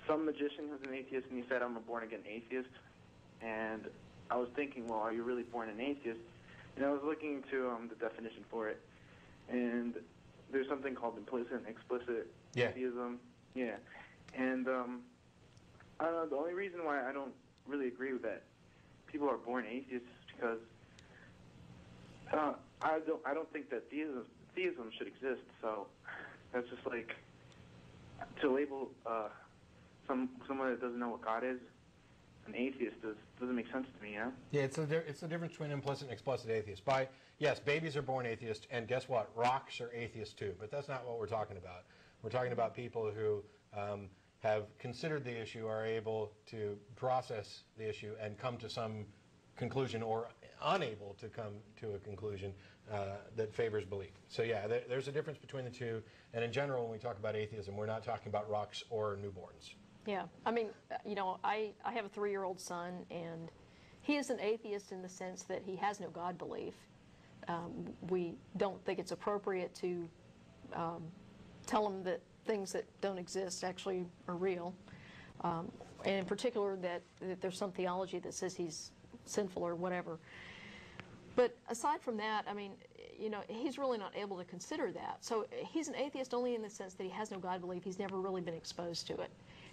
some magician who's an atheist, and he said, I'm a born-again atheist. And I was thinking, well, are you really born an atheist? And I was looking into the definition for it. And there's something called implicit and explicit atheism. Yeah. And I don't know, the only reason why I don't really agree with that people are born atheists is because I don't think that theism should exist. So that's just like to label someone that doesn't know what God is an atheist doesn't make sense to me, yeah? Yeah, it's the difference between implicit and explicit atheists. Yes, babies are born atheists, and guess what? Rocks are atheists too, but that's not what we're talking about. We're talking about people who have considered the issue, are able to process the issue, and come to some conclusion, or unable to come to a conclusion that favors belief. So yeah, there's a difference between the two, and in general, when we talk about atheism, we're not talking about rocks or newborns. Yeah, I mean, you know, I have a 3-year-old son, and he is an atheist in the sense that he has no God belief. We don't think it's appropriate to tell him that things that don't exist actually are real, and in particular that there's some theology that says he's sinful or whatever. But aside from that, I mean, you know, he's really not able to consider that. So he's an atheist only in the sense that he has no God belief. He's never really been exposed to it.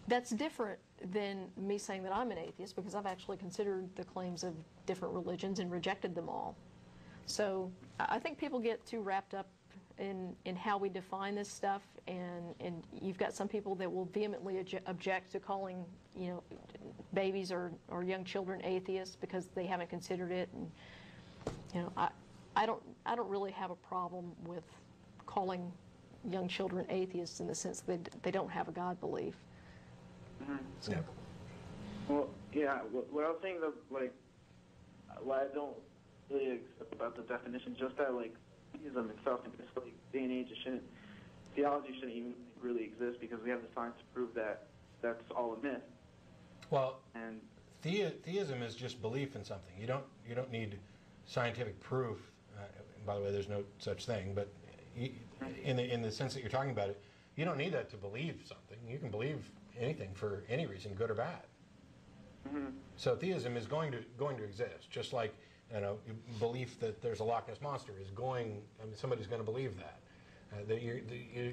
That's different than me saying that I'm an atheist, because I've actually considered the claims of different religions and rejected them all. So I think people get too wrapped up in how we define this stuff, and you've got some people that will vehemently object to calling, you know, babies or young children atheists because they haven't considered it. And you know, I don't really have a problem with calling young children atheists in the sense that they don't have a God belief. Mm-hmm. Yeah. Well, yeah, what I was saying, like, what I don't really accept about the definition, just that, like, theism itself, in this like, day and age, theology shouldn't even really exist, because we have the science to prove that that's all a myth. Well, and theism is just belief in something. You don't need scientific proof. By the way, there's no such thing, but in the sense that you're talking about it, you don't need that to believe something. You can believe anything for any reason, good or bad. Mm-hmm. So theism is going to exist, just like, you know, belief that there's a Loch Ness monster is going. I mean, somebody's going to believe that. That you're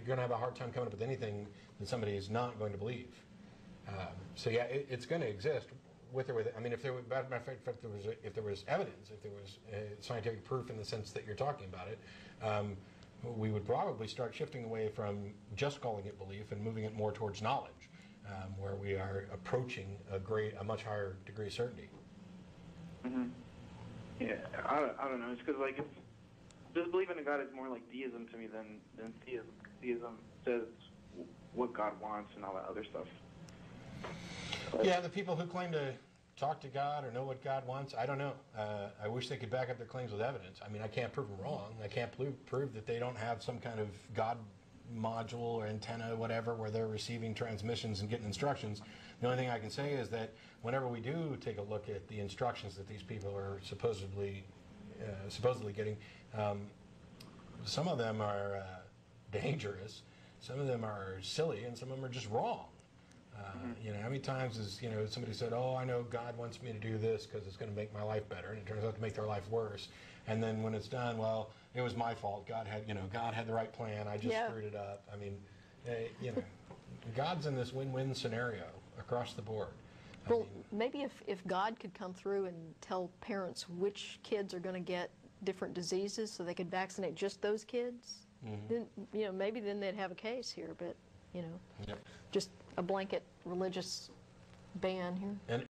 going to have a hard time coming up with anything that somebody is not going to believe. So yeah, it's going to exist with or without. I mean, if there was evidence, if there was scientific proof in the sense that you're talking about it, we would probably start shifting away from just calling it belief and moving it more towards knowledge, where we are approaching a much higher degree of certainty. Mm-hmm. Yeah, I don't know. It's because, like, just believing in God is more like deism to me than theism. Theism says what God wants and all that other stuff. But yeah, the people who claim to talk to God or know what God wants, I don't know. I wish they could back up their claims with evidence. I mean, I can't prove them wrong. I can't prove that they don't have some kind of God module or antenna, whatever, where they're receiving transmissions and getting instructions. The only thing I can say is that whenever we do take a look at the instructions that these people are supposedly getting, some of them are dangerous, some of them are silly, and some of them are just wrong. You know, how many times has, you know, somebody said, oh, I know God wants me to do this because it's going to make my life better, and it turns out to make their life worse. And then when it's done, well, it was my fault. God had the right plan. I just screwed it up. I mean, you know, God's in this win-win scenario across the board. Well, maybe if God could come through and tell parents which kids are going to get different diseases so they could vaccinate just those kids, then, you know, maybe then they'd have a case here. But, you know, just a blanket religious ban here.